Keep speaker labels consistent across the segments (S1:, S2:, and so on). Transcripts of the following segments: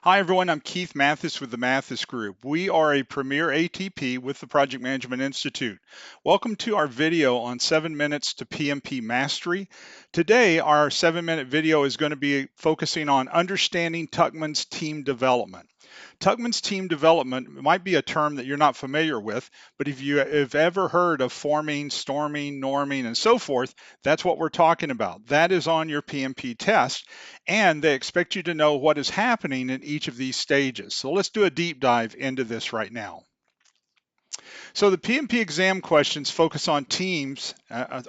S1: Hi, everyone. I'm Keith Mathis with the Mathis Group. We are a premier ATP with the Project Management Institute. Welcome to our video on 7 minutes to PMP mastery. Today, our 7-minute video is going to be focusing on understanding Tuckman's team development. Tuckman's team development might be a term that you're not familiar with, but if you have ever heard of forming, storming, norming, and so forth, that's what we're talking about. That is on your PMP test, and they expect you to know what is happening in each of these stages. So let's do a deep dive into this right now. So the PMP exam questions focus on teams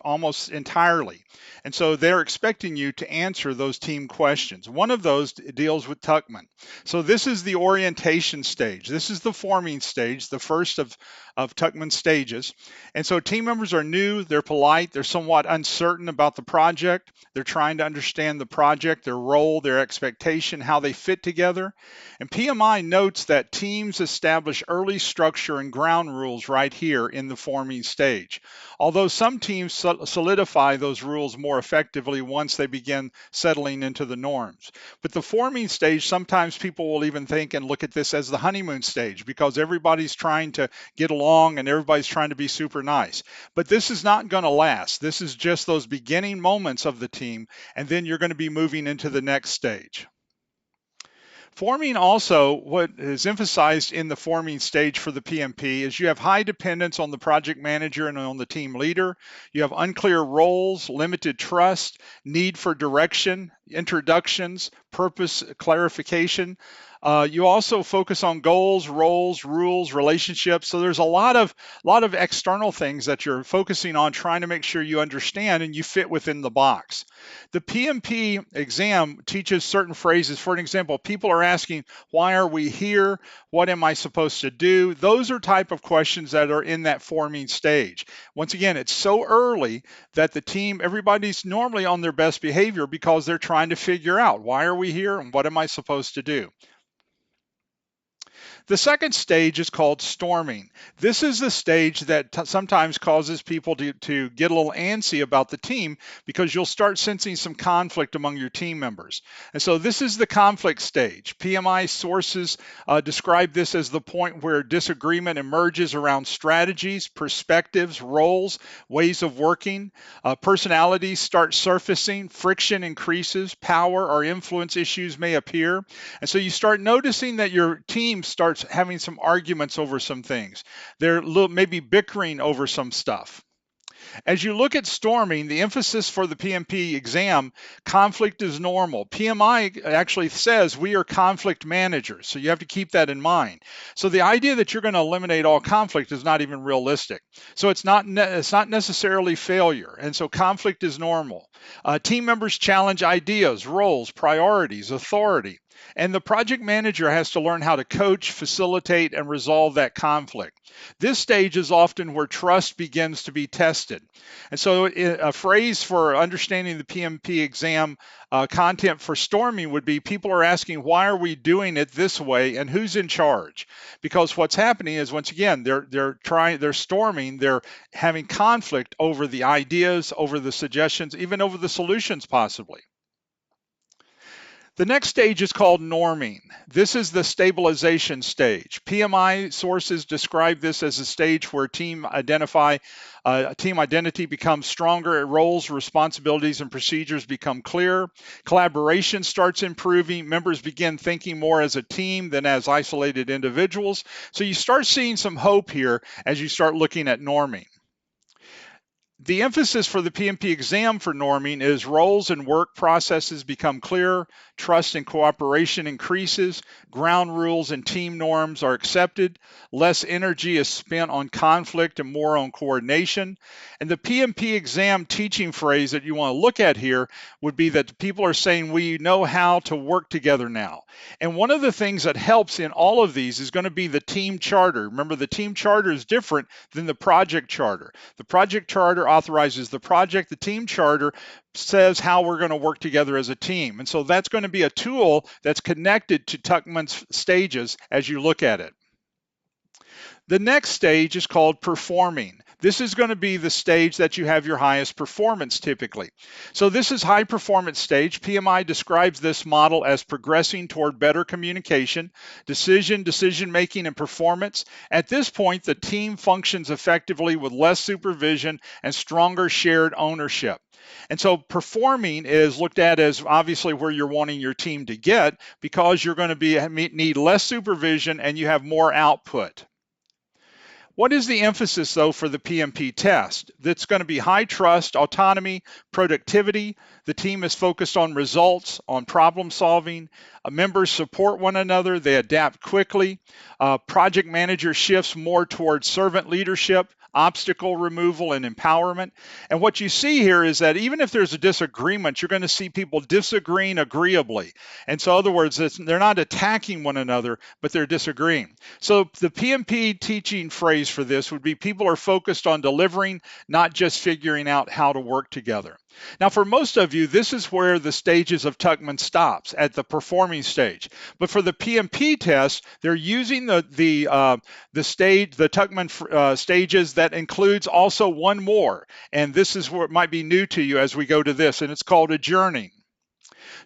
S1: almost entirely. And so they're expecting you to answer those team questions. One of those deals with Tuckman. So this is the orientation stage. This is the forming stage, the first of Tuckman's stages. And so team members are new, they're polite, they're somewhat uncertain about the project. They're trying to understand the project, their role, their expectation, how they fit together. And PMI notes that teams establish early structure and ground rules right here in the forming stage. Although some teams solidify those rules more effectively once they begin settling into the norms. But the forming stage, sometimes people will even think and look at this as the honeymoon stage because everybody's trying to get along and everybody's trying to be super nice. But this is not going to last. This is just those beginning moments of the team, and then you're going to be moving into the next stage. Forming also, what is emphasized in the forming stage for the PMP is you have high dependence on the project manager and on the team leader. You have unclear roles, limited trust, need for direction, introductions, purpose clarification. You also focus on goals, roles, rules, relationships. So there's a lot of external things that you're focusing on, trying to make sure you understand and you fit within the box. The PMP exam teaches certain phrases. For an example, people are asking, why are we here? What am I supposed to do? Those are type of questions that are in that forming stage. Once again, it's so early that the team, everybody's normally on their best behavior because they're trying to figure out, why are we here and what am I supposed to do? The second stage is called storming. This is the stage that sometimes causes people to get a little antsy about the team because you'll start sensing some conflict among your team members. And so this is the conflict stage. PMI sources describe this as the point where disagreement emerges around strategies, perspectives, roles, ways of working. Personalities start surfacing, friction increases, power or influence issues may appear. And so you start noticing that your team starts having some arguments over some things. They're maybe bickering over some stuff. As you look at storming, the emphasis for the PMP exam, conflict is normal. PMI actually says we are conflict managers, so you have to keep that in mind. So the idea that you're going to eliminate all conflict is not even realistic. So it's not necessarily failure, and so conflict is normal. Team members challenge ideas, roles, priorities, authority. And the project manager has to learn how to coach, facilitate, and resolve that conflict. This stage is often where trust begins to be tested. And so a phrase for understanding the PMP exam content for storming would be people are asking, why are we doing it this way and who's in charge? Because what's happening is, once again, they're storming, they're having conflict over the ideas, over the suggestions, even over the solutions possibly. The next stage is called norming. This is the stabilization stage. PMI sources describe this as a stage where team identity becomes stronger, roles, responsibilities, and procedures become clear. Collaboration starts improving. Members begin thinking more as a team than as isolated individuals. So you start seeing some hope here as you start looking at norming. The emphasis for the PMP exam for norming is roles and work processes become clearer, trust and cooperation increases, ground rules and team norms are accepted, less energy is spent on conflict and more on coordination. And the PMP exam teaching phrase that you want to look at here would be that people are saying we know how to work together now. And one of the things that helps in all of these is going to be the team charter. Remember, the team charter is different than the project charter. The project charter authorizes the project. The team charter says how we're going to work together as a team. And so that's going to be a tool that's connected to Tuckman's stages as you look at it. The next stage is called performing. this is going to be the stage that you have your highest performance typically. So this is high performance stage. PMI describes this model as progressing toward better communication, decision making, and performance. At this point, the team functions effectively with less supervision and stronger shared ownership. And so performing is looked at as obviously where you're wanting your team to get, because you're going to need less supervision and you have more output. What is the emphasis, though, for the PMP test? That's going to be high trust, autonomy, productivity. The team is focused on results, on problem solving. Members support one another. They adapt quickly. Project manager shifts more towards servant leadership, obstacle removal, and empowerment. And what you see here is that even if there's a disagreement, you're going to see people disagreeing agreeably. And so, in other words, they're not attacking one another, but they're disagreeing. So the PMP teaching phrase for this would be people are focused on delivering, not just figuring out how to work together. Now, for most of you, this is where the stages of Tuckman stops, at the performing stage. But for the PMP test, they're using the Tuckman stages that includes also one more. And this is where it might be new to you as we go to this, and it's called adjourning.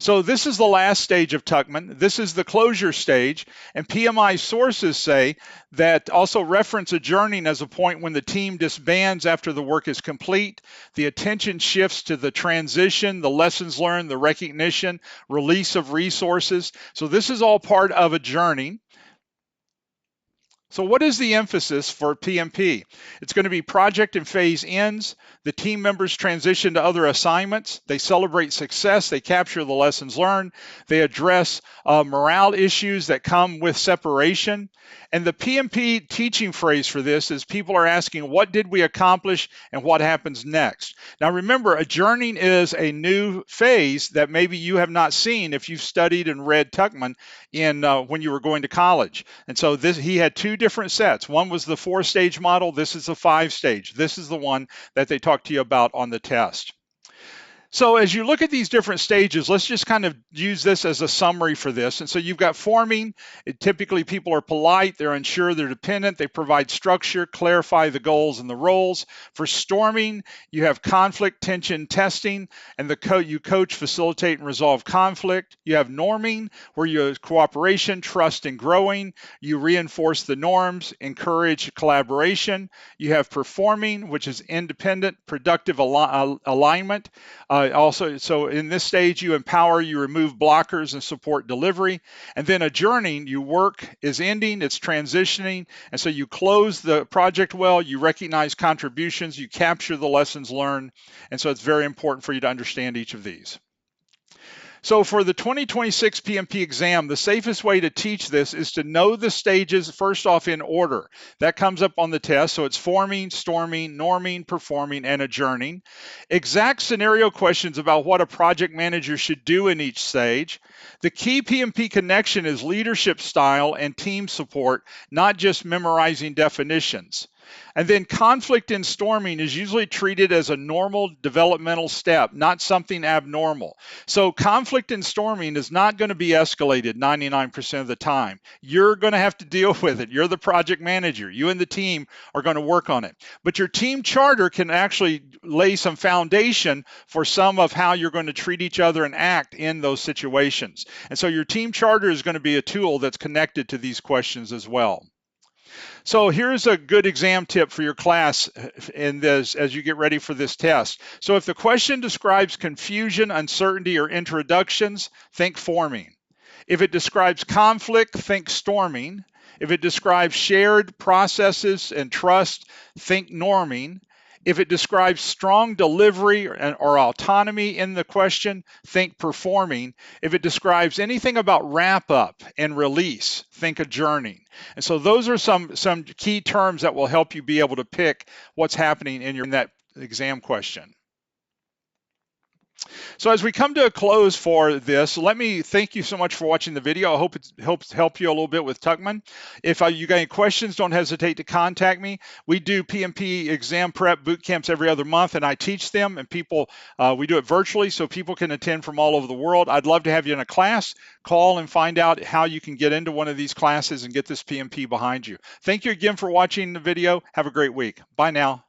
S1: So this is the last stage of Tuckman. This is the closure stage, and PMI sources say that also reference adjourning as a point when the team disbands after the work is complete. The attention shifts to the transition, the lessons learned, the recognition, release of resources. So this is all part of adjourning. So what is the emphasis for PMP? It's going to be project and phase ends. The team members transition to other assignments. They celebrate success. They capture the lessons learned. They address morale issues that come with separation. And the PMP teaching phrase for this is people are asking, what did we accomplish and what happens next? Now remember, adjourning is a new phase that maybe you have not seen if you've studied and read Tuckman when you were going to college. And so he had two different sets. One was the 4-stage model. This is the 5-stage. This is the one that they talked to you about on the test. So as you look at these different stages, let's just kind of use this as a summary for this. And so you've got forming. Typically people are polite, they're unsure, they're dependent, they provide structure, clarify the goals and the roles. For storming, you have conflict, tension, testing, and you coach, facilitate, and resolve conflict. You have norming, where you have cooperation, trust, and growing. You reinforce the norms, encourage collaboration. You have performing, which is independent, productive alignment. Also, so in this stage, you empower, you remove blockers and support delivery. And then adjourning, your work is ending, it's transitioning. And so you close the project well, you recognize contributions, you capture the lessons learned. And so it's very important for you to understand each of these. So for the 2026 PMP exam, the safest way to teach this is to know the stages first off in order. That comes up on the test. So it's forming, storming, norming, performing, and adjourning. Exact scenario questions about what a project manager should do in each stage. The key PMP connection is leadership style and team support, not just memorizing definitions. And then conflict in storming is usually treated as a normal developmental step, not something abnormal. So conflict in storming is not going to be escalated 99% of the time. You're going to have to deal with it. You're the project manager. You and the team are going to work on it. But your team charter can actually lay some foundation for some of how you're going to treat each other and act in those situations. And so your team charter is going to be a tool that's connected to these questions as well. So here's a good exam tip for your class in this as you get ready for this test. So if the question describes confusion, uncertainty, or introductions, think forming. If it describes conflict, think storming. If it describes shared processes and trust, think norming. If it describes strong delivery or autonomy in the question, think performing. If it describes anything about wrap up and release, think adjourning. And so those are some key terms that will help you be able to pick what's happening in that exam question. So as we come to a close for this, let me thank you so much for watching the video. I hope it helps help you a little bit with Tuckman. If you got any questions, don't hesitate to contact me. We do PMP exam prep boot camps every other month, and I teach them, and we do it virtually so people can attend from all over the world. I'd love to have you in a class. Call and find out how you can get into one of these classes and get this PMP behind you. Thank you again for watching the video. Have a great week. Bye now.